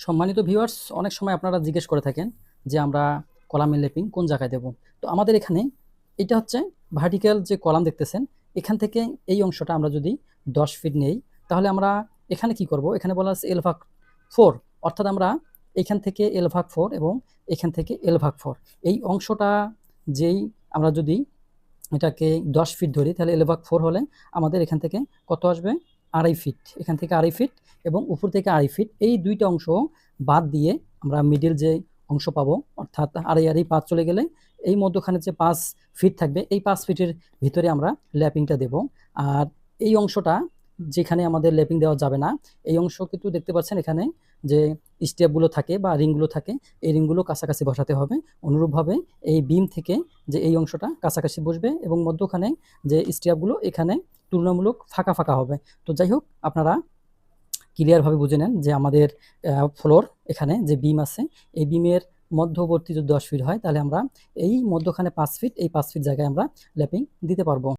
সম্মানিত ভিউয়ার্স, অনেক সময় আপনারা জিজ্ঞেস করে থাকেন যে আমরা কলামের ল্যাপিং কোন জায়গায় দেব। তো আমাদের এখানে এটা হচ্ছে ভার্টিক্যাল যে কলাম দেখতেছেন, এখান থেকে এই অংশটা আমরা যদি 10 ফিট নেই, তাহলে আমরা এখানে কি করব? এখানে বলা আছে L/4, অর্থাৎ আমরা এখান থেকে L/4 এবং এখান থেকে L/4 এই অংশটা যেই আমরা যদি এটাকে 10 ফিট ধরি, তাহলে L/4 হলে আমাদের এখান থেকে কত আসবে? 2.5 ফিট। এখান থেকে 2.5 ফিট এবং উপর থেকে 2.5 ফিট, এই দুইটা অংশ বাদ দিয়ে আমরা মিডিল যে অংশ পাবো, অর্থাৎ 2.5 5 চলে গেলে এই মধ্যখানে যে 5 ফিট থাকবে, এই 5 ফিটের ভিতরে আমরা ল্যাপিংটা দেব। আর এই অংশটা যেখানে আমাদের ল্যাপিং দেওয়া যাবে না, এই অংশ কিন্তু দেখতে পাচ্ছেন এখানে যে স্টেপগুলো থাকে বা রিংগুলো থাকে, এই রিংগুলো কাছাকাছি বসাতে হবে। অনুরূপভাবে এই বিম থেকে যে এই অংশটা কাছাকাছি বসবে এবং মধ্যখানে যে স্টেপগুলো এখানে তুলনামূলক ফাঁকা ফাঁকা হবে। তো যাই হোক, আপনারা ক্লিয়ারভাবে বুঝে নেন যে আমাদের ফ্লোর এখানে যে বিম আছে, এই বিমের মধ্যবর্তী যদি 10 ফিট হয়, তাহলে আমরা এই মধ্যখানে 5 ফিট, এই 5 ফিট জায়গায় আমরা ল্যাপিং দিতে পারবো।